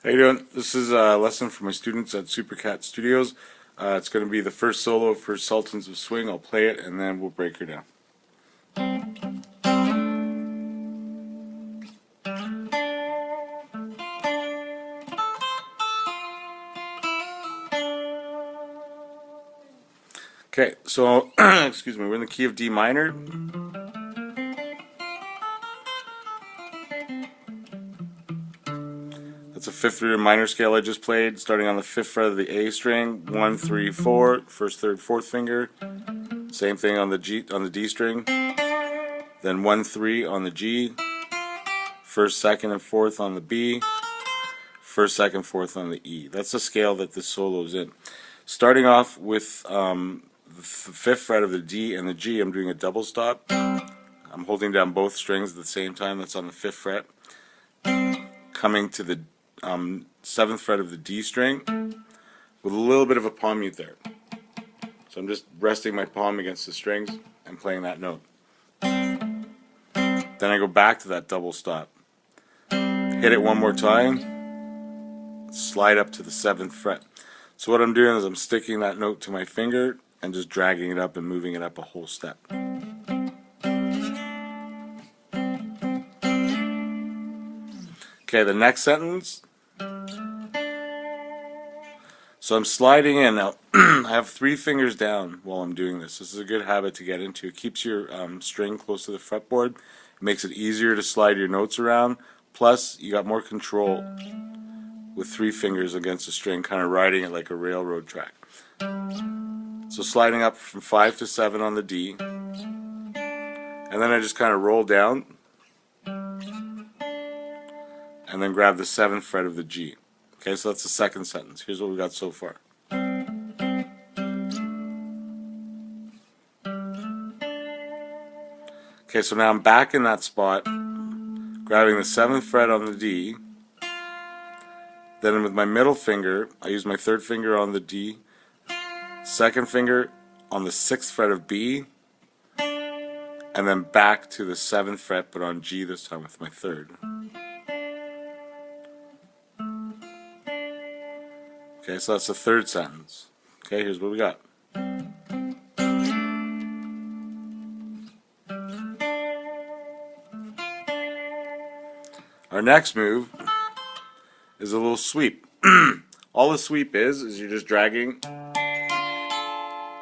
How you doing? This is a lesson for my students at Supercat Studios. It's going to be the first solo for Sultans of Swing. I'll play it and then we'll break her down. Okay, so excuse me, we're in the key of D minor. That's a fifth rooted minor scale I just played, starting on the fifth fret of the A string. 1, 3, 4, first, third, fourth finger. Same thing on the D string. Then 1, 3 on the G. First, second, and fourth on the B. First, second, fourth on the E. That's the scale that this solo is in. Starting off with the fifth fret of the D and the G, I'm doing a double stop. I'm holding down both strings at the same time. That's on the fifth fret. Coming to the seventh fret of the D string with a little bit of a palm mute there. So I'm just resting my palm against the strings and playing that note. Then I go back to that double stop. Hit it one more time. Slide up to the seventh fret. So what I'm doing is I'm sticking that note to my finger and just dragging it up and moving it up a whole step. Okay, the next sentence. So I'm sliding in. Now, I have 3 fingers down while I'm doing this. This is a good habit to get into. It keeps your string close to the fretboard. It makes it easier to slide your notes around. Plus, you got more control with 3 fingers against the string, kind of riding it like a railroad track. So sliding up from 5 to 7 on the D. And then I just kind of roll down. And then grab the 7th fret of the G. Okay, so that's the second sentence. Here's what we got so far. Okay, so now I'm back in that spot, grabbing the 7th fret on the D. Then with my middle finger, I use my third finger on the D, second finger on the 6th fret of B, and then back to the 7th fret, but on G this time with my third. Okay, so that's the third sentence. Okay, here's what we got. Our next move is a little sweep. All the sweep is you're just dragging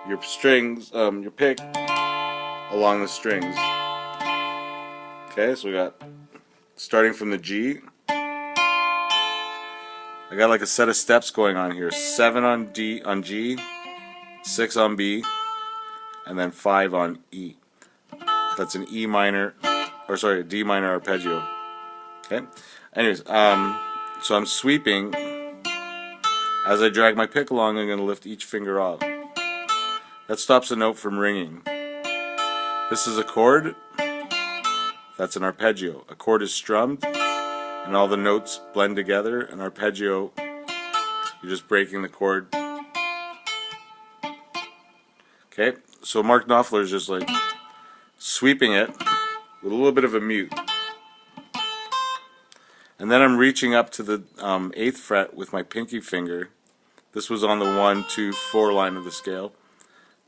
your strings, your pick along the strings. Okay, so we got starting from the G. I got like a set of steps going on here. 7 on G, 6 on B, and then 5 on E. That's an E minor, or sorry, a D minor arpeggio. Okay. Anyways, so I'm sweeping. As I drag my pick along, I'm going to lift each finger off. That stops the note from ringing. This is a chord. That's an arpeggio. A chord is strummed, and all the notes blend together. An arpeggio, you're just breaking the chord. Okay, so Mark Knopfler is just like sweeping it with a little bit of a mute. And then I'm reaching up to the 8th fret with my pinky finger. This was on the 1, 2, 4 line of the scale.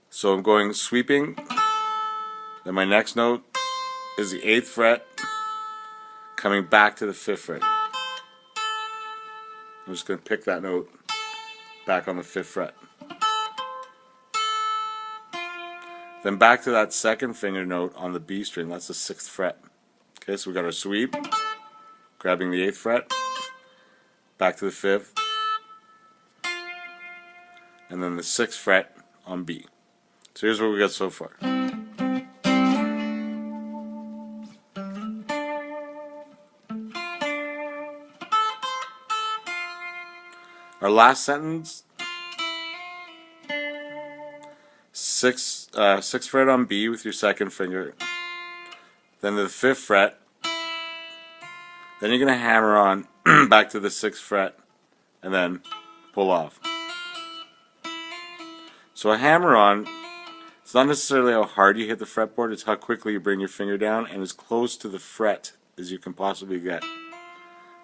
So I'm going sweeping. Then my next note is the 8th fret, coming back to the 5th fret. I'm just going to pick that note back on the 5th fret. Then back to that second finger note on the B string. That's the 6th fret. Okay, so we got our sweep, grabbing the 8th fret, back to the 5th, and then the 6th fret on B. So here's what we got so far. Our last sentence, 6th fret on B with your second finger, then to the 5th fret, then you're going to hammer on back to the 6th fret, and then pull off. So a hammer on, it's not necessarily how hard you hit the fretboard, it's how quickly you bring your finger down and as close to the fret as you can possibly get.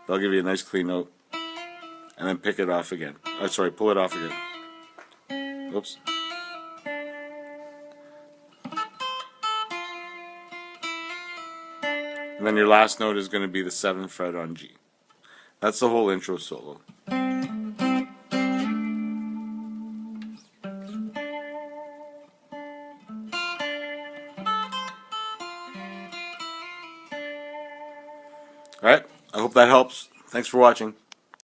That'll give you a nice clean note. and then pick it off again. Sorry, pull it off again. Oops. And then your last note is going to be the 7th fret on G. That's the whole intro solo. Alright, I hope that helps. Thanks for watching.